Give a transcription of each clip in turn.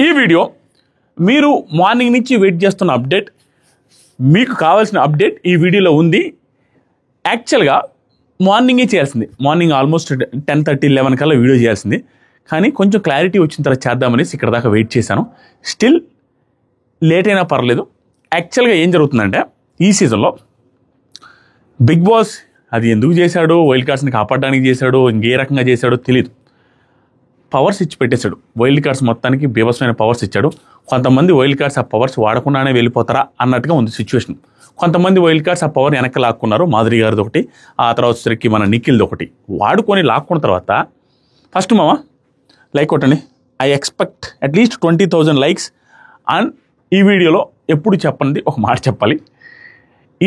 ఈ వీడియో మీరు మార్నింగ్ నుంచి వెయిట్ చేస్తున్న అప్డేట్, మీకు కావాల్సిన అప్డేట్ ఈ వీడియోలో ఉంది. యాక్చువల్గా మార్నింగే చేయాల్సింది, మార్నింగ్ ఆల్మోస్ట్ 10:30, 11 కల్లా వీడియో చేయాల్సింది. కానీ కొంచెం క్లారిటీ వచ్చిన తర్వాత చేద్దామనేసి ఇక్కడ దాకా వెయిట్ చేశాను. స్టిల్ లేట్ అయినా పర్లేదు. యాక్చువల్గా ఏం జరుగుతుందంటే, ఈ సీజన్లో బిగ్ బాస్ అది ఎందుకు చేశాడో, వైల్డ్ కార్డ్స్ని కాపాడడానికి చేశాడో, ఇంకే రకంగా చేశాడో తెలియదు, పవర్స్ ఇచ్చి పెట్టేశాడు. వైల్డ్ కార్డ్స్ మొత్తానికి బీభత్సమైన పవర్స్ ఇచ్చాడు. కొంతమంది వైల్డ్ కార్డ్స్ ఆ పవర్స్ వాడకుండానే వెళ్ళిపోతారా అన్నట్టుగా ఉంది సిచ్యువేషన్. కొంతమంది వైల్డ్ కార్డ్స్ ఆ పవర్ వెనక్కి లాక్కున్నారు. మాధురి గారిది ఒకటి, ఆ తర్వాత వచ్చరికి మన నిఖిల్ది ఒకటి వాడుకొని లాక్కున్న తర్వాత ఫస్ట్ మామ లైక్ కొట్టండి. I expect at least 20,000 likes. And ఈ వీడియోలో ఎప్పుడు చెప్పండి ఒక మాట చెప్పాలి.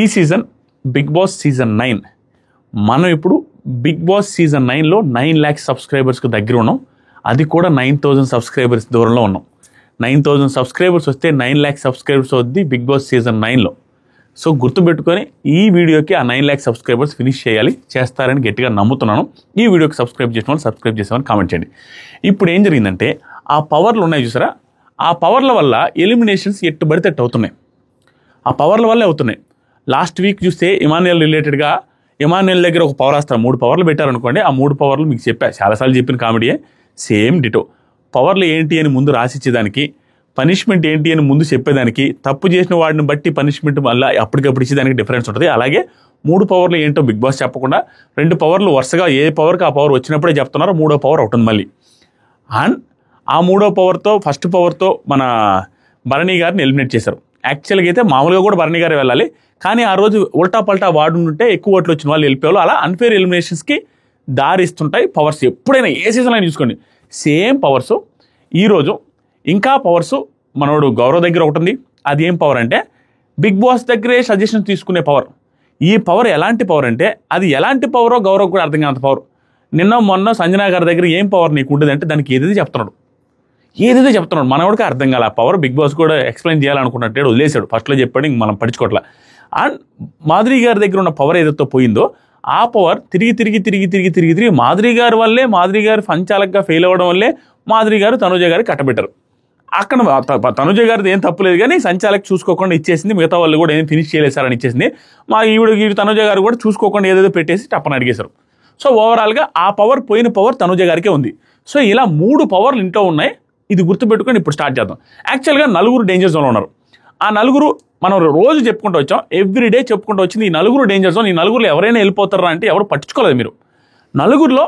ఈ సీజన్ బిగ్ బాస్ సీజన్ 9, మనం ఇప్పుడు బిగ్ బాస్ సీజన్ 9లో 9 lakhs సబ్స్క్రైబర్స్కి దగ్గర ఉన్నాం. అది కూడా 9,000 సబ్స్క్రైబర్స్ దూరంలో ఉన్నాం. 9,000 సబ్స్క్రైబర్స్ వస్తే 9 lakhs సబ్స్క్రైబర్స్ వద్ది బిగ్ బాస్ సీజన్ 9లో. సో గుర్తుపెట్టుకొని ఈ వీడియోకి ఆ 9 lakhs సబ్స్క్రైబర్స్ ఫినిష్ చేయాలి, చేస్తారని గట్టిగా నమ్ముతున్నాను. ఈ వీడియోకి సబ్స్క్రైబ్ చేసిన వాళ్ళు సబ్స్క్రైబ్ చేసామని కామెంట్ చేయండి. ఇప్పుడు ఏం జరిగిందంటే, ఆ పవర్లు ఉన్నాయి చూసారా, ఆ పవర్ల వల్ల ఎలిమినేషన్స్ ఎట్టు పడితే ఎట్టు అవుతున్నాయి. ఆ పవర్ల వల్లే అవుతున్నాయి. లాస్ట్ వీక్ చూస్తే ఇమాన్యుయల్ రిలేటెడ్గా ఇమాన్యుయల్ దగ్గర ఒక పవర్ వస్తారు, 3 పవర్లు పెట్టారనుకోండి. ఆ 3 పవర్లు మీకు చెప్పా, చాలాసార్లు చెప్పిన కామెడీయే, సేమ్ డిటో. పవర్లు ఏంటి అని ముందు రాసిచ్చేదానికి, పనిష్మెంట్ ఏంటి అని ముందు చెప్పేదానికి, తప్పు చేసిన వాడిని బట్టి పనిష్మెంట్ మళ్ళీ అప్పటికప్పుడు ఇచ్చేదానికి డిఫరెన్స్ ఉంటుంది. అలాగే 3 పవర్లు ఏంటో బిగ్ బాస్ చెప్పకుండా 2 పవర్లు వరుసగా ఏ పవర్కి ఆ పవర్ వచ్చినప్పుడే చెప్తున్నారు. 3వ పవర్ అవుతుంది మళ్ళీ. అండ్ ఆ 3వ పవర్తో, ఫస్ట్ పవర్తో మన భరణి గారిని ఎలిమినేట్ చేశారు. యాక్చువల్గా అయితే మామూలుగా కూడా భరణి గారే వెళ్ళాలి, కానీ ఆ రోజు ఉల్టా పల్టా వాడుంటే ఎక్కువ ఓట్లు వచ్చిన వాళ్ళు వెళ్ళిపోయారు. అలా అన్ఫేర్ ఎలిమినేషన్స్కి దారి ఇస్తుంటాయి పవర్స్. ఎప్పుడైనా ఏ సీజన్ అయినా చూసుకోండి, సేమ్ పవర్స్. ఈరోజు ఇంకా పవర్స్ మనోడు గౌరవ్ దగ్గర ఒకటి ఉంది. అది ఏం పవర్ అంటే, బిగ్ బాస్ దగ్గరే సజెషన్స్ తీసుకునే పవర్. ఈ పవర్ ఎలాంటి పవర్ అంటే, అది ఎలాంటి పవరో గౌరవ్ కూడా అర్థం కానంత పవర్. నిన్న మొన్న సంజనా గారి దగ్గర ఏం పవర్ నీకు ఉంటుంది అంటే, దానికి ఏదైతే చెప్తున్నాడు. మనవాడికి అర్థం కాల ఆ పవర్. బిగ్ బాస్ కూడా ఎక్స్ప్లెయిన్ చేయాలనుకున్నట్టు వదిలేశాడు. ఫస్ట్లో చెప్పాడు, ఇంక మనం పట్టించుకోవట్లా. అండ్ మాధురి గారి దగ్గర ఉన్న పవర్ ఏదైతే పోయిందో, ఆ పవర్ తిరిగి మాధురి గారి వల్లే, మాధురి గారు సంచాలకగా ఫెయిల్ అవ్వడం వల్లే మాధురి గారు తనుజ గారికి కట్టబెట్టారు. అక్కడ తనుజ గారిది ఏం తప్పులేదు, కానీ సంచాలక్ చూసుకోకుండా ఇచ్చేసింది. మిగతా వాళ్ళు కూడా ఏం ఫినిష్ చేయలేసారని ఇచ్చేసింది. ఈవిడ తనుజ గారు కూడా చూసుకోకుండా ఏదేదో పెట్టేసి టప్పని అడిగేశారు. సో ఓవరాల్గా ఆ పవర్, పోయిన పవర్ తనుజ గారికే ఉంది. సో ఇలా 3 పవర్లు ఇంట్లో ఉన్నాయి. ఇది గుర్తుపెట్టుకొని ఇప్పుడు స్టార్ట్ చేద్దాం. యాక్చువల్గా 4 డేంజర్ జోన్లో ఉన్నారు. ఆ 4 మనం రోజు చెప్పుకుంటూ వచ్చాం, ఎవ్రీడే చెప్పుకుంటూ వచ్చింది. ఈ 4 డేంజర్ జోన్. ఈ 4లో ఎవరైనా వెళ్ళిపోతారా అంటే ఎవరు పట్టించుకోలేదు మీరు. 4లో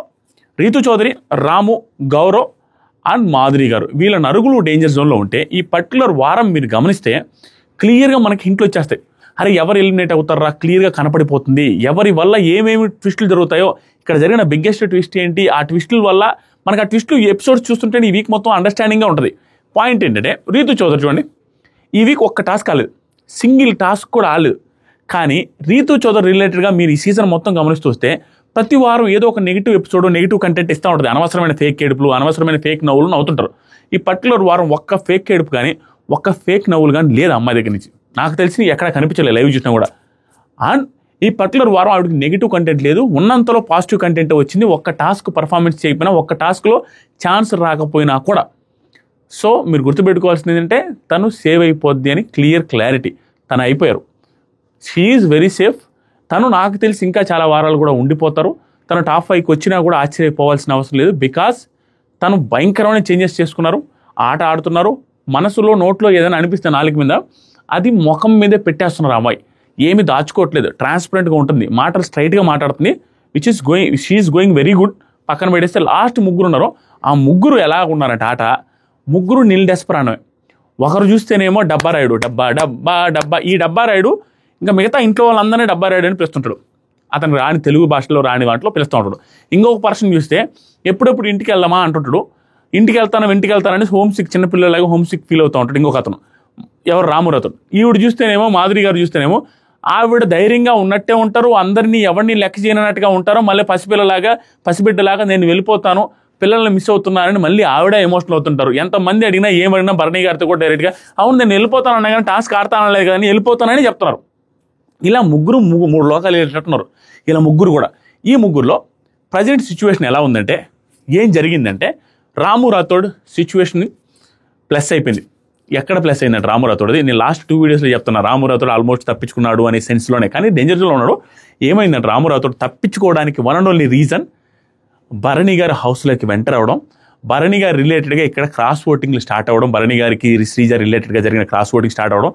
రీతు చౌదరి, రాము, గౌరవ్ అండ్ మాధురి గారు, వీళ్ళ 4 డేంజర్ జోన్లో ఉంటే, ఈ పర్టికులర్ వారం మీరు గమనిస్తే క్లియర్గా మనకి హింట్లు వచ్చేస్తాయి. అరే ఎవరు ఎలిమినేట్ అవుతారా క్లియర్గా కనపడిపోతుంది. ఎవరి వల్ల ఏమేమి ట్విస్టులు జరుగుతాయో, ఇక్కడ జరిగిన బిగ్గెస్ట్ ట్విస్ట్ ఏంటి, ఆ ట్విస్టుల వల్ల మనకు ఆ ట్విస్టులు ఎపిసోడ్స్ చూస్తుంటే ఈ వీక్ మొత్తం అండర్స్టాండింగ్గా ఉంటుంది. పాయింట్ ఏంటంటే, రీతు చౌదరి చూడండి, ఈ వీక్ ఒక్క టాస్క్ ఆలేదు, సింగిల్ టాస్క్ కూడా ఆలేదు. కానీ రీతు చౌదరి రిలేటెడ్గా మీరు ఈ సీజన్ మొత్తం గమనిస్తూ వస్తే ప్రతి వారం ఏదో ఒక నెగిటివ్ ఎపిసోడ్, నెగిటివ్ కంటెంట్ ఇస్తూ ఉంటుంది. అనవసరమైన ఫేక్ ఏడుపులు, అనవసరమైన ఫేక్ నవ్వులు నవ్వుతుంటారు. ఈ పర్టికులర్ వారం ఒక్క ఫేక్ ఏడుపు కానీ, ఒక్క ఫేక్ నవ్వులు కానీ లేదు అమ్మాయి దగ్గర నుంచి. నాకు తెలిసి ఎక్కడ కనిపించలేదు లైవ్ చూసినా కూడా. అండ్ ఈ పర్టికులర్ వారం ఆవిడకి నెగిటివ్ కంటెంట్ లేదు, ఉన్నంతలో పాజిటివ్ కంటెంట్ వచ్చింది. ఒక్క టాస్క్ పర్ఫార్మెన్స్ చేయకపోయినా, ఒక్క టాస్క్లో ఛాన్స్ రాకపోయినా కూడా. సో మీరు గుర్తుపెట్టుకోవాల్సింది ఏంటంటే, తను సేవ్ అయిపోద్ది అని క్లారిటీ. తను అయిపోయారు. She is very safe. తను నాకు తెలిసి ఇంకా చాలా వారాలు కూడా ఉండిపోతారు. తను టాప్ 5కి వచ్చినా కూడా ఆశ్చర్యపోవాల్సిన అవసరం లేదు. బికాస్ తను భయంకరమైన చేంజెస్ చేసుకున్నారు, ఆట ఆడుతున్నారు. మనసులో, నోట్లో ఏదైనా అనిపిస్తే నాలుగు మీద, అది ముఖం మీదే పెట్టేస్తున్నారు. అమ్మాయి ఏమి దాచుకోవట్లేదు, ట్రాన్స్పరెంట్గా ఉంటుంది, మాటలు స్ట్రైట్గా మాట్లాడుతుంది. She is going very good. పక్కన పెట్టేస్తే లాస్ట్ 3 ఉన్నారు. ఆ 3 ఎలా ఉన్నారంటే, ఆట 3 నిల్ డెస్పరానమే. ఒకరు చూస్తేనేమో డబ్బా రాయుడు, డబ్బా. ఈ డబ్బా రాయుడు ఇంకా మిగతా ఇంట్లో వాళ్ళందరినీ డబ్బా రాయుడు అని పిలుస్తుంటాడు. అతను రాని తెలుగు భాషలో రాని వాటిలో పిలుస్తూ ఉంటాడు. ఇంకొక పర్సన్ చూస్తే ఎప్పుడెప్పుడు ఇంటికి వెళ్దామా అంటుంటాడు. ఇంటికి వెళ్తానని చిన్నపిల్లలాగా హోమ్ సిక్ ఫీల్ అవుతూ ఉంటాడు. ఇంకొక అతను ఎవరు, రామురతడు. ఈవిడ చూస్తేనేమో, మాధురి గారు చూస్తేనేమో ఆవిడ ధైర్యంగా ఉన్నట్టే ఉంటారు. అందరినీ ఎవరిని లెక్క చేయనట్టుగా ఉంటారు. మళ్ళీ పసిబిడ్డలాగా నేను వెళ్ళిపోతాను, పిల్లల్ని మిస్ అవుతున్నారని మళ్ళీ ఆవిడ ఎమోషనల్ అవుతుంటారు. ఎంతమంది అడిగినా ఏమడిగినా భరణి గారితో కూడా డైరెక్ట్గా అవును నేను వెళ్ళిపోతాను అన్నా కానీ టాస్క్ ఆడతానలేదు కానీ వెళ్ళిపోతానని చెప్తున్నారు. ఇలా 3 లోకాలు వెళ్ళేటట్టున్నారు. ఇలా 3 కూడా. ఈ 3లో ప్రజెంట్ సిచ్యువేషన్ ఎలా ఉందంటే, ఏం జరిగిందంటే, రాము రాథోడ్ సిచ్యువేషన్ ప్లస్ అయిపోయింది. ఎక్కడ ప్లస్ అయిందంటే రాము రాథోడ్ది, నేను లాస్ట్ 2 వీడియోస్లో చెప్తున్నా రాము రాథోడ్ ఆల్మోస్ట్ తప్పించుకున్నాడు అనే సెన్స్లోనే, కానీ డేంజర్ జోన్లో ఉన్నాడు. ఏమైందంటే రాము రాథోడ్ తప్పించుకోవడానికి one and only reason Bharani గారి హౌస్లోకి ఎంటర్ అవ్వడం, భరణి గారి రిలేటెడ్గా ఇక్కడ క్రాస్ ఓటింగ్లు స్టార్ట్ అవ్వడం, భరణి గారికి శ్రీజ రిలేటెడ్గా జరిగిన క్రాస్ ఓటింగ్ స్టార్ట్ అవ్వడం,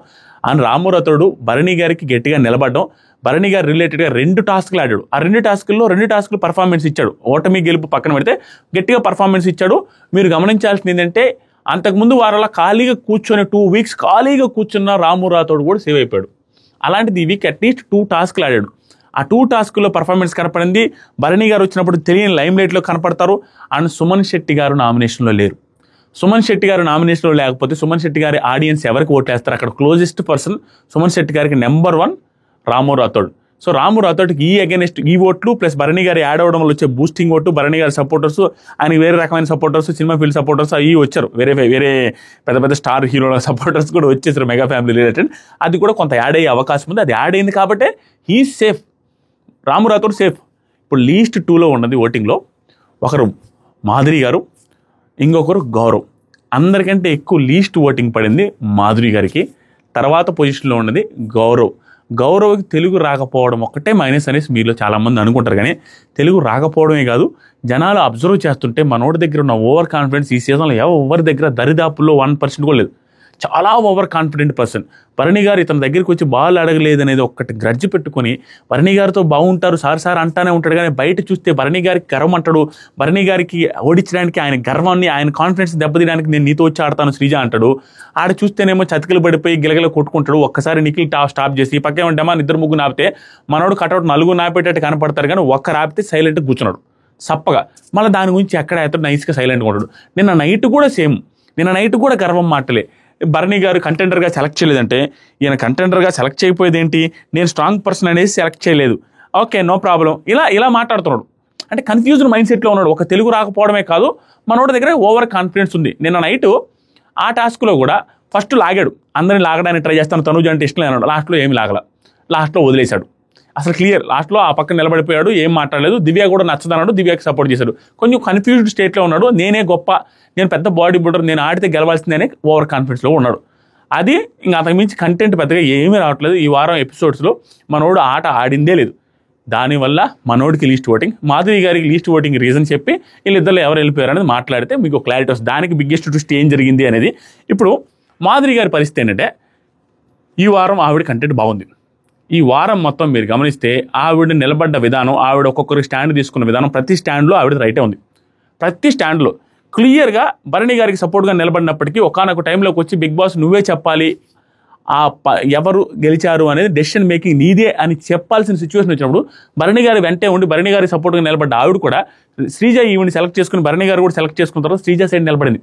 అండ్ రాము రాథోడ్ భరణి గారికి గట్టిగా నిలబడడం, భరణి గారి రిలేటెడ్గా 2 టాస్క్లు ఆడాడు. ఆ 2 టాస్కులు పర్ఫార్మెన్స్ ఇచ్చాడు. ఓటమి గెలుపు పక్కన పెడితే గట్టిగా పర్ఫార్మెన్స్ ఇచ్చాడు. మీరు గమనించాల్సింది ఏంటంటే అంతకుముందు వారాల ఖాళీగా కూర్చొని 2 వీక్స్ ఖాళీగా కూర్చున్న రాము రాథోడ్ కూడా సేవ్ అయిపోయాడు. అలాంటిది ఈ వీక్ అట్లీస్ట్ 2 టాస్క్లు ఆడాడు. ఆ 2 టాస్కుల్లో పర్ఫార్మెన్స్ కనపడింది. భరణి గారు వచ్చినప్పుడు తెలియని లైమ్ లైట్లో కనపడతారు. అండ్ సుమన్ శెట్టి గారు నామినేషన్లో లేరు. సుమన్ శెట్టి గారు నామినేషన్లో లేకపోతే సుమన్ శెట్టి గారి ఆడియన్స్ ఎవరికి ఓట్లేస్తారు? అక్కడ క్లోజెస్ట్ పర్సన్ సుమన్ శెట్టి గారికి నెంబర్ 1 రాము రాథోడ్. సో రాము రాథోడ్కి ఈ ఓట్లు ప్లస్ భరణి గారి యాడ్ అవడం వల్ల వచ్చే బూస్టింగ్ ఓటు, భరణి గారి సపోర్టర్స్, ఆయనకి వేరే రకమైన సపోర్టర్స్, సినిమా ఫీల్డ్ సపోర్టర్స్ అవి వచ్చారు. వేరే పెద్ద పెద్ద స్టార్ హీరోల సపోర్టర్స్ కూడా వచ్చేసారు మెగా ఫ్యామిలీ రిలేటెడ్. అది కూడా కొంత యాడ్ అయ్యే అవకాశం ఉంది. అది యాడ్ అయింది కాబట్టి he safe, Ramu Rathod safe. ఇప్పుడు లీస్ట్ 2లో ఉన్నది ఓటింగ్లో ఒకరు మాధురి గారు, ఇంకొకరు గౌరవ్. అందరికంటే ఎక్కువ లీస్ట్ ఓటింగ్ పడింది మాధురి గారికి. తర్వాత పొజిషన్లో ఉన్నది గౌరవ్కి తెలుగు రాకపోవడం ఒక్కటే మైనస్ అనేసి మీలో చాలామంది అనుకుంటారు. కానీ తెలుగు రాకపోవడమే కాదు, జనాలు అబ్జర్వ్ చేస్తుంటే మనోడి దగ్గర ఉన్న ఓవర్ కాన్ఫిడెన్స్ ఈ సీజన్లో ఎవరి దగ్గర దరిదాపుల్లో 1% కూడా లేదు. చాలా over confident person. Bharani garu ఇతని దగ్గరికి వచ్చి బాల్ అడగలేదు అనేది ఒక్కటి గ్రడ్జ్ పెట్టుకొని భరణి గారితో బాగుంటారు సార్ అంటానే ఉంటాడు. కానీ బయట చూస్తే భరణి గారికి గర్వం అంటాడు. భరణి గారికి ఓడించడానికి ఆయన గర్వాన్ని, ఆయన కాన్ఫిడెన్స్ దెబ్బతీయడానికి నేను నీతో వచ్చి ఆడతాను శ్రీజ అంటాడు. ఆడ చూస్తేనేమో చతికిలు పడిపోయి గిలగిల కొట్టుకుంటాడు. ఒక్కసారి నిఖిల్ స్టాప్ చేసి పక్కే ఉంటామా 2-3 నాపితే మనోడు కటౌట్ 4 నాపేటట్టు కనపడతారు. కానీ ఒక్క రాపితే సైలెంట్గా కూర్చున్నాడు సప్పగా. మళ్ళీ దాని గురించి ఎక్కడ అయితే నైస్గా సైలెంట్గా ఉంటాడు. నిన్న నైట్ కూడా సేమ్, గర్వం మాటలే. భరణి గారు కంటెండర్గా సెలెక్ట్ చేయలేదంటే ఈయన కంటెండర్గా సెలెక్ట్ చేయకపోయేది ఏంటి, నేను స్ట్రాంగ్ పర్సన్ అనేసి సెలెక్ట్ చేయలేదు, ఓకే నో ప్రాబ్లం, ఇలా మాట్లాడుతున్నాడు. అంటే కన్ఫ్యూజ్డ్ మైండ్ సెట్లో ఉన్నాడు. ఒక తెలుగు రాకపోవడమే కాదు, మనోడి దగ్గర ఓవర్ కాన్ఫిడెన్స్ ఉంది. నిన్న నైట్ ఆ టాస్క్లో కూడా ఫస్ట్ లాగాడు, అందరిని లాగడానికి ట్రై చేస్తాను, తనుజ అంటే ఇష్టం లేనాడు. లాస్ట్లో ఏమి లాగల, లాస్ట్లో వదిలేశాడు. అసలు క్లియర్ లాస్ట్లో ఆ పక్కన నిలబడిపోయాడు, ఏం మాట్లాడలేదు. దివ్య కూడా నచ్చదన్నాడు, దివ్యకి సపోర్ట్ చేశాడు. కొంచెం కన్ఫ్యూజ్డ్ స్టేట్లో ఉన్నాడు. నేనే గొప్ప, నేను పెద్ద బాడీ బిల్డర్, నేను ఆడితే గెలవాల్సిందే ఓవర్ కాన్ఫిడెన్స్లో ఉన్నాడు. అది ఇంకా అంతకుమించి కంటెంట్ పెద్దగా ఏమీ రావట్లేదు. ఈ వారం ఎపిసోడ్స్లో మనోడు ఆట ఆడిందే లేదు. దానివల్ల మనోడికి లీస్ట్ ఓటింగ్, మాధురి గారికి లీస్ట్ ఓటింగ్ రీజన్ చెప్పి వీళ్ళిద్దరు ఎవరు వెళ్ళిపోయారు అనేది మాట్లాడితే మీకు క్లారిటీ వస్తుంది. దానికి బిగ్గెస్ట్ ట్విస్ట్ ఏం జరిగింది అనేది. ఇప్పుడు మాధురి గారి పరిస్థితి ఏంటంటే ఈ వారం ఆవిడ కంటెంట్ బాగుంది. ఈ వారం మొత్తం మీరు గమనిస్తే ఆవిడ నిలబడ్డ విధానం, ఆవిడ ఒక్కొక్కరికి స్టాండ్ తీసుకున్న విధానం, ప్రతి స్టాండ్లో ఆవిడ రైటే ఉంది. ప్రతి స్టాండ్లో క్లియర్గా భరణి గారికి సపోర్ట్గా నిలబడినప్పటికీ ఒకానొక టైంలోకి వచ్చి బిగ్ బాస్ నువ్వే చెప్పాలి ఎవరు గెలిచారు అనేది డెసిషన్ మేకింగ్ నీదే అని చెప్పాల్సిన సిచ్యువేషన్ వచ్చినప్పుడు భరణి గారి వెంటే ఉండి భరణి గారి సపోర్ట్గా నిలబడ్డ ఆవిడ కూడా శ్రీజ ఈవిని సెలెక్ట్ చేసుకుని భరణి గారు కూడా సెలెక్ట్ చేసుకున్న తర్వాత శ్రీజ సైడ్ నిలబడింది.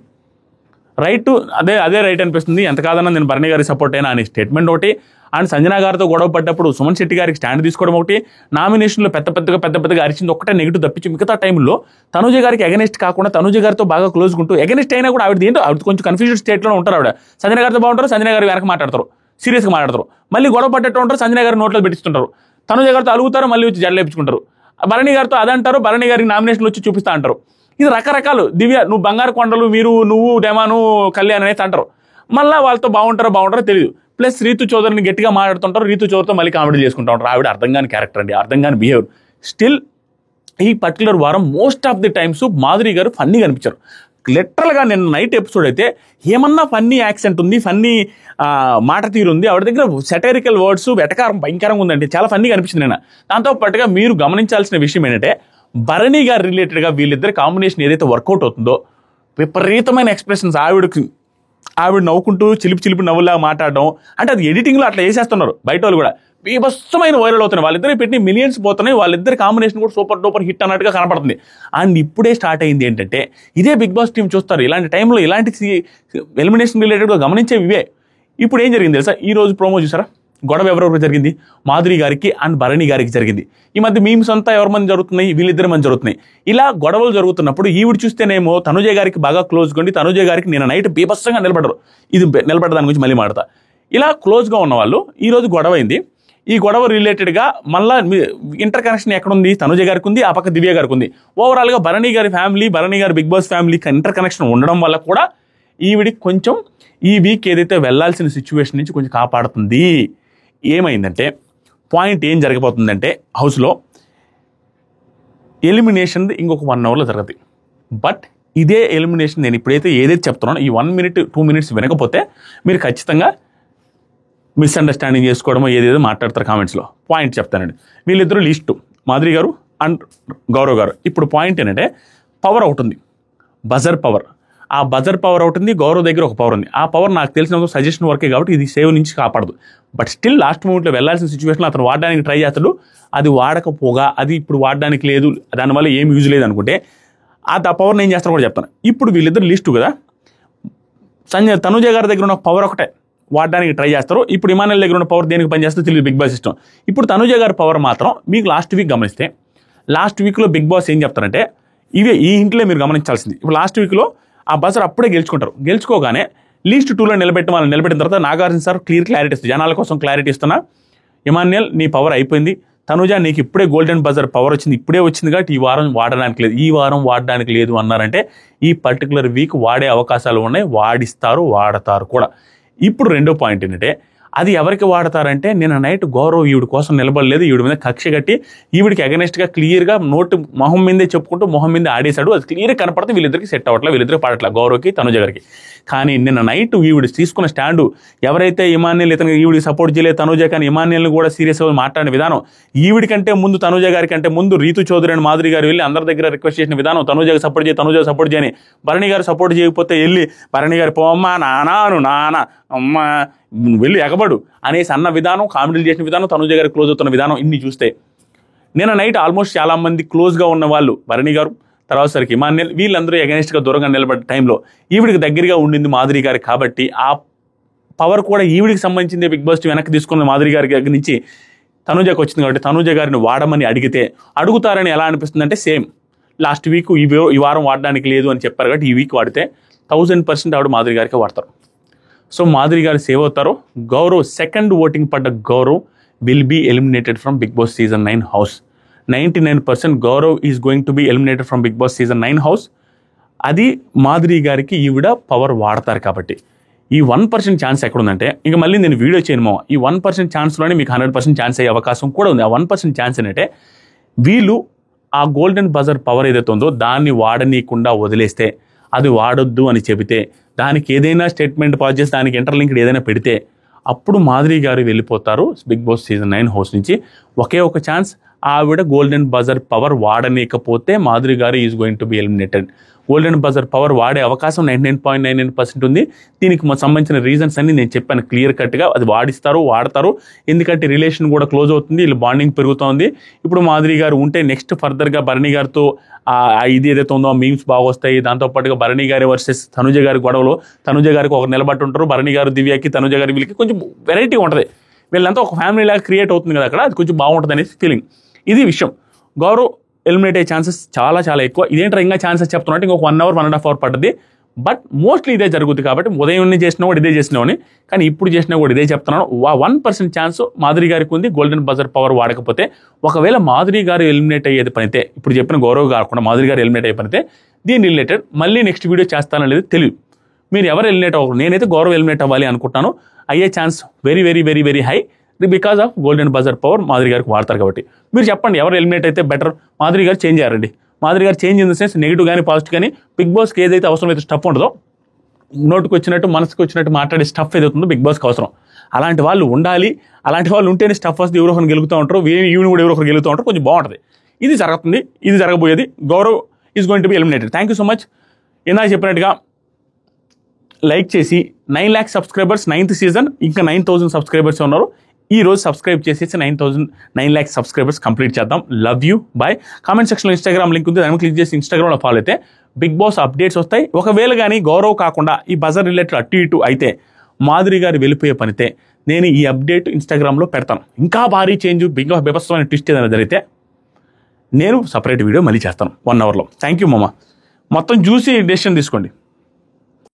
రైట్, అదే రైట్ అనిపిస్తుంది. ఎంత కాదన్నా నేను భరణి గారికి సపోర్ట్ అయినా అనే స్టేట్మెంట్ ఒకటి. అండ్ సంజన గారితో గొడవ పడ్డప్పుడు సుమన్ శెట్టి గారికి స్టాండ్ తీసుకోవడం ఒకటి. నామినేషన్లో పెద్దగా అరిచింది ఒక్కటే నెగిటివ్ తప్పించి మిగతా టైంలో తనుజ గారికి అగెనిస్ట్ కాకుండా తనుజ గారితో బాగా క్లోజ్ ఉంటూ అగెనిస్ట్ అయినా కూడా ఆవిడ కొంచెం కన్ఫ్యూజన్ స్టేట్లో ఉంటారు. ఆవిడ సంజన గారితో బాగుంటారు, సంజన గారు వెనక మాట్లాడతారు, సీరియస్గా మాట్లాడతారు. మళ్ళీ గొడవ పడ్డట్టు ఉంటారు, సంజన గారి నోట్లో పెట్టిస్తుంటారు. తనుజ గారితో అలుగుతారు, మళ్ళీ వచ్చి జడలేపించుకుంటారు. భరణి గారితో అదంటారు, భరణి గారికి నామినేషన్లు వచ్చి చూపిస్తా అంటారు. ఇది రకరకాలు. దివ్య నువ్వు బంగారు కొండలు, నువ్వు డెమాను కళ్యాణ్ అనేది అంటారు. మళ్ళీ వాళ్ళతో బాగుంటారో తెలియదు. ప్లస్ రీతు చౌదరిని గట్టిగా మాట్లాడుతుంటారు, రీతు చౌదరితో మళ్ళీ కామెడీ చేసుకుంటూ ఉంటారు. ఆవిడ అర్థం కాని క్యారెక్టర్ అండి, అర్థం కాని బిహేవియర్. స్టిల్ ఈ పర్టికులర్ వారం most of the times Madhuri గారు ఫన్నీగా అనిపించారు. లిటరల్గా నిన్న నైట్ ఎపిసోడ్ అయితే ఏమన్నా ఫన్నీ యాక్సెంట్ ఉంది, ఫన్నీ మాట తీరు ఉంది. ఆవిడ దగ్గర సెటరికల్ వర్డ్స్ వెటకారం భయంకరంగా ఉందండి, చాలా ఫన్నీగా అనిపించింది నిన్న. దాంతోపాటుగా మీరు గమనించాల్సిన విషయం ఏంటంటే భరణి గారు రిలేటెడ్గా వీళ్ళిద్దరు కాంబినేషన్ ఏదైతే వర్కౌట్ అవుతుందో విపరీతమైన ఎక్స్ప్రెషన్స్, ఆవిడ నవ్వుకుంటూ చిలిపి నవ్వులా మాట్లాడడం, అంటే అది ఎడిటింగ్లో అట్లా వేసేస్తున్నారు బయట వాళ్ళు కూడా. బీభత్సమైన వైరల్ అవుతున్నాయి, వాళ్ళిద్దరు పెట్టి మిలియన్స్ పోతున్నాయి. వాళ్ళిద్దరు కాంబినేషన్ కూడా సూపర్ డూపర్ హిట్ అన్నట్టుగా కనపడుతుంది. అండ్ ఇప్పుడే స్టార్ట్ అయింది ఏంటంటే ఇదే బిగ్ బాస్ టీం చూస్తారు ఇలాంటి టైంలో ఇలాంటి ఎలిమినేషన్ రిలేటెడ్గా గమనించేవి ఇవే. ఇప్పుడు ఏం జరిగింది తెలుసా, ఈ రోజు ప్రోమో చూసారా, గొడవ ఎవరెవరికి జరిగింది, మాధురి గారికి అండ్ భరణి గారికి జరిగింది. ఈ మధ్య మీమ్స్ అంతా ఎవరి మంది జరుగుతున్నాయి, వీళ్ళిద్దరి మంది జరుగుతున్నాయి. ఇలా గొడవలు జరుగుతున్నప్పుడు ఈవిడ చూస్తేనేమో తనుజ గారికి బాగా క్లోజ్ కొండి తనుజ గారికి నేను నైట్ బీభత్సంగా నిలబడరు. ఇది నిలబడదాని గురించి మళ్ళీ మాడతా. ఇలా క్లోజ్గా ఉన్న వాళ్ళు ఈరోజు గొడవ అయింది. ఈ గొడవ రిలేటెడ్గా మళ్ళీ ఇంటర్ కనెక్షన్ ఎక్కడుంది, తనుజ గారికి ఉంది, ఆ పక్క దివ్య గారికి ఉంది. ఓవరాల్గా భరణి గారి ఫ్యామిలీ, భరణి గారి బిగ్ బాస్ ఫ్యామిలీకి ఇంటర్ కనెక్షన్ ఉండడం వల్ల కూడా ఈవిడికి కొంచెం ఈ వీక్ ఏదైతే వెళ్ళాల్సిన సిచ్యువేషన్ నుంచి కొంచెం కాపాడుతుంది. ఏమైందంటే పాయింట్ ఏం జరగబోతుందంటే హౌస్లో ఎలిమినేషన్ ఇంకొక 1 అవర్లో జరగదు. బట్ ఇదే ఎలిమినేషన్ నేను ఇప్పుడైతే ఏదైతే చెప్తున్నానో ఈ 1 minute 2 minutes వినకపోతే మీరు ఖచ్చితంగా మిస్అండర్స్టాండింగ్ చేసుకోవడమో ఏదేదో మాట్లాడతారు కామెంట్స్లో. పాయింట్ చెప్తానండి. వీళ్ళిద్దరూ లిస్టు మాధురి గారు అండ్ గౌరవ్ గారు. ఇప్పుడు పాయింట్ ఏంటంటే పవర్ ఒకటి ఉంది, బజర్ పవర్. ఆ బజర్ పవర్ ఒకటి ఉంది, గౌరవ్ దగ్గర ఒక పవర్ ఉంది. ఆ పవర్ నాకు తెలిసిన సజెషన్ వర్కే కాబట్టి ఇది సేవ్ నుంచి కాపాడదు. బట్ స్టిల్ లాస్ట్ మూమెంట్లో వెళ్ళాల్సిన సిచ్యువేషన్లో అతను వాడడానికి ట్రై చేస్తాడు. అది వాడకపోగా అది ఇప్పుడు వాడడానికి లేదు, దానివల్ల ఏం యూజ్ లేదు అనుకుంటే ఆ పవర్ని ఏం చేస్తారో కూడా చెప్తాను. ఇప్పుడు వీళ్ళిద్దరు లిస్టు కదా, తనుజ గారి దగ్గర ఉన్న పవర్ ఒకటే వాడడానికి ట్రై చేస్తారు. ఇప్పుడు ఇమానుయల్ దగ్గర ఉన్న పవర్ దేనికి పనిచేస్తుందో తెలియదు, బిగ్ బాస్ సిస్టమ్. ఇప్పుడు తనుజ గారి పవర్ మాత్రం మీకు లాస్ట్ వీక్ గమనిస్తే, లాస్ట్ వీక్లో బిగ్ బాస్ ఏం చెప్తారంటే ఈ ఇంట్లో మీరు గమనించాల్సింది. ఇప్పుడు లాస్ట్ వీక్లో ఆ బజర్ అప్పుడే గెలుచుకుంటారు. గెలుచుకోగానే లీస్ట్ 2లో నిలబెట్టిన తర్వాత నాగార్జున సార్ క్లారిటీ ఇస్తుంది, జనాల కోసం క్లారిటీ ఇస్తున్నా, ఇమానుయల్ నీ పవర్ అయిపోయింది, తనుజ నీకు ఇప్పుడే గోల్డెన్ బజర్ పవర్ వచ్చింది, ఇప్పుడే వచ్చింది కాబట్టి ఈ వారం వాడడానికి లేదు, ఈ వారం వాడడానికి లేదు అన్నారంటే ఈ పర్టికులర్ వీక్ వాడే అవకాశాలు ఉన్నాయి, వాడతారు కూడా. ఇప్పుడు రెండో పాయింట్ ఏంటంటే అది ఎవరికి వాడతారంటే నిన్న నైట్ గౌరవ్ ఈవిడ కోసం నిలబడలేదు, ఈవిడ మీద కక్ష కట్టి ఈవిడికి అగెనెస్ట్గా క్లియర్గా మొహం మీదే చెప్పుకుంటూ మొహం మీద ఆడేశాడు. అది క్లియర్గా కనపడితే వీళ్ళిద్దరికి సెట్ అవ్వట్లేదు, వీళ్ళిద్దరికి పడట్లేదు, గౌరవ్కి తనుజ గారికి. కానీ నిన్న నైట్ ఈవిడ తీసుకున్న స్టాండు, ఎవరైతే ఇమానుయల్ ఇతను ఈవిడికి సపోర్ట్ చేయలేదు తనుజ, కానీ ఇమానుయల్ని కూడా సీరియస్గా మాట్లాడిన విధానం, ఈవిడి కంటే ముందు తనుజ గారి కంటే ముందు రీతు చౌదరి అని మాధురి గారు వెళ్ళి అందరి దగ్గర రిక్వెస్ట్ చేసిన విధానం, తనుజకి సపోర్ట్ చేయని, భరణి గారు సపోర్ట్ చేయకపోతే వెళ్ళి భరణి గారు పోమ్మా నాన్న అమ్మ వెళ్ళి ఎగబడు అనేసి అన్న విధానం, కామెడీలు చేసిన విధానం, తనుజ గారికి క్లోజ్ అవుతున్న విధానం, ఇన్ని చూస్తే నిన్న నైట్ ఆల్మోస్ట్ చాలా మంది క్లోజ్గా ఉన్న వాళ్ళు భరణి గారు, తర్వాత సరికి ఇమానుయల్, వీళ్ళందరూ అగెనిస్ట్గా దూరంగా నిలబడ్డ టైంలో ఈవిడికి దగ్గరగా ఉండింది మాధురి గారి కాబట్టి ఆ పవర్ కూడా ఈవిడికి సంబంధించింది. బిగ్ బాస్ వెనక్కి తీసుకున్న మాధురి గారి దగ్గర నుంచి తనుజకి వచ్చింది కాబట్టి తనుజ గారిని వాడమని అడుగుతారని ఎలా అనిపిస్తుంది అంటే సేమ్ లాస్ట్ వీక్ ఈ వారం వాడడానికి లేదు అని చెప్పారు కాబట్టి ఈ వీక్ వాడితే 1000% ఆవిడ మాధురి గారికి వాడతారు. సో మాధురి గారు సేవ్ అవుతారు. గౌరవ్ సెకండ్ ఓటింగ్ పడ్డ Gaurav will be eliminated from Bigg Boss season 9 house. 99% Gaurav is going to be eliminated from Bigg Boss season 9 house. అది మాధురి గారికి ఈవిడ పవర్ వాడతారు కాబట్టి. ఈ 1% ఛాన్స్ ఎక్కడుందంటే ఇక మళ్ళీ నేను వీడియో చేయను, ఈ 1% ఛాన్స్లోనే మీకు 100% ఛాన్స్ అయ్యే అవకాశం కూడా ఉంది. ఆ 1% ఛాన్స్ ఏంటంటే వీళ్ళు ఆ గోల్డెన్ బజర్ పవర్ ఏదైతే ఉందో దాన్ని వాడనీయకుండా వదిలేస్తే, అది వాడొద్దు అని చెబితే, దానికి ఏదైనా స్టేట్మెంట్ పాస్ చేసి దానికి ఇంటర్లింక్డ్ ఏదైనా పెడితే అప్పుడు మాధురి గారు వెళ్ళిపోతారు బిగ్ బాస్ సీజన్ 9 హౌస్ నుంచి. ఒకే ఒక ఛాన్స్, ఆవిడ గోల్డెన్ బజర్ పవర్ వాడనీయకపోతే మాధురి గారు is going to be eliminated. Golden buzzer power వాడే అవకాశం 99.99% ఉంది. దీనికి సంబంధించిన రీజన్స్ అన్ని నేను చెప్పాను క్లియర్ కట్గా. అది వాడతారు, ఎందుకంటే రిలేషన్ కూడా క్లోజ్ అవుతుంది, వీళ్ళు బాండింగ్ పెరుగుతోంది. ఇప్పుడు మాధురి గారు ఉంటే నెక్స్ట్ ఫర్దర్గా భరణి గారితో ఇది ఏదైతే ఉందో మీమ్స్ బాగా వస్తాయి. దాంతోపాటుగా భరణి గారి వర్సెస్ తనుజ గారి గొడవలో తనుజ గారికి ఒక నిలబట్టి ఉంటారు, భరణి గారు దివ్యకి, తనుజ గారి వీళ్ళకి కొంచెం వెరైటీ ఉంటుంది. వీళ్ళంతా ఒక ఫ్యామిలీ లాగా క్రియేట్ అవుతుంది కదా అక్కడ, అది కొంచెం బాగుంటుంది అనేసి ఫీలింగ్. ఇది విషయం. గౌరవ్ ఎలిమినేట్ అయ్యే ఛాన్సెస్ చాలా చాలా ఎక్కువ. ఇదేంటో ఇంకా ఛాన్సెస్ చెప్తున్నట్టు ఇంకొక 1 hour 1.5 hour పడుతుంది. బట్ మోస్ట్లీ ఇదే జరుగుతుంది కాబట్టి ఉదయం చేసినా కూడా ఇదే చేసినావని, కానీ ఇప్పుడు చేసినా కూడా ఇదే చెప్తున్నాను. 1% ఛాన్స్ మాధురి గారికి ఉంది గోల్డెన్ బజర్ పవర్ వాడకపోతే. ఒకవేళ మాధురి గారు ఎలిమినేట్ అయ్యేది పనితే, ఇప్పుడు చెప్పిన గౌరవ్ కాకుండా మాధురి గారు ఎలిమినేట్ అయ్యే పనితే, దీని రిలేటెడ్ మళ్ళీ నెక్స్ట్ వీడియో చేస్తాననేది తెలియదు. మీరు ఎవరు ఎలిమినేట్ అవ్వరు, నేనైతే గౌరవ్ ఎలిమినేట్ అవ్వాలి అనుకుంటాను. అయ్యే chance very very very very high because of golden buzzer power Madhuri గారికి వాడతారు కాబట్టి. మీరు చెప్పండి ఎవరు ఎలిమినేట్ అయితే బెటర్. మాధురి గారు చేంజ్ అయ్యారండి. మాధురి గారు change in the sense negative కానీ పాజిటివ్ కానీ బిగ్ బాస్కి ఏదైతే అవసరమైతే స్టఫ్ ఉంటుందో, నోటుకు వచ్చినట్టు మనసుకు వచ్చినట్టు మాట్లాడే స్టఫ్ ఏదైతుందో బిగ్ బాస్కి అవసరం. అలాంటి వాళ్ళు ఉండాలి. అలాంటి వాళ్ళు ఉంటేనే స్టఫ్ వస్తే ఎవరో ఒకరు గెలుగుతూ ఉంటారు, ఈవిని కూడా ఎవరో ఒకరు గెలుగుతూ ఉంటారు, కొంచెం బాగుంటుంది. ఇది జరుగుతుంది, ఇది జరగబోయేది. Gaurav is going to be eliminated. Thank you so much. ఇందాక చెప్పినట్టుగా లైక్ చేసి 9 lakh సబ్స్క్రైబర్స్ 9th సీజన్, ఇంకా 9,000 సబ్స్క్రైబర్స్ ఉన్నారు. ఈ రోజు సబ్స్క్రైబ్ చేసేసి 9 lakh సబ్స్క్రైబర్స్ కంప్లీట్ చేద్దాం. Love you, bye. కామెంట్ సెక్షన్లో ఇన్స్టాగ్రామ్ లింక్ ఉంది, దాన్ని క్లిక్ చేసి ఇన్స్టాగ్రామ్లో ఫాలో అయితే బిగ్ బాస్ అప్డేట్స్ వస్తాయి. ఒకవేళ కానీ గౌరవ్ కాకుండా ఈ బజర్ రిలేటెడ్ అటు ఇటు అయితే, మాధురి గారు వెళ్ళిపోయే పనితే, నేను ఈ అప్డేట్ ఇన్స్టాగ్రామ్లో పెడతాను. ఇంకా భారీ చేంజ్, బిగ్ బాస్ బీభత్సమైన ట్విస్ట్ ఏదైనా జరిగితే నేను సపరేట్ వీడియో మళ్ళీ చేస్తాను 1 hourలో. థ్యాంక్ యూ మామ. మొత్తం చూసి డెసిషన్ తీసుకోండి.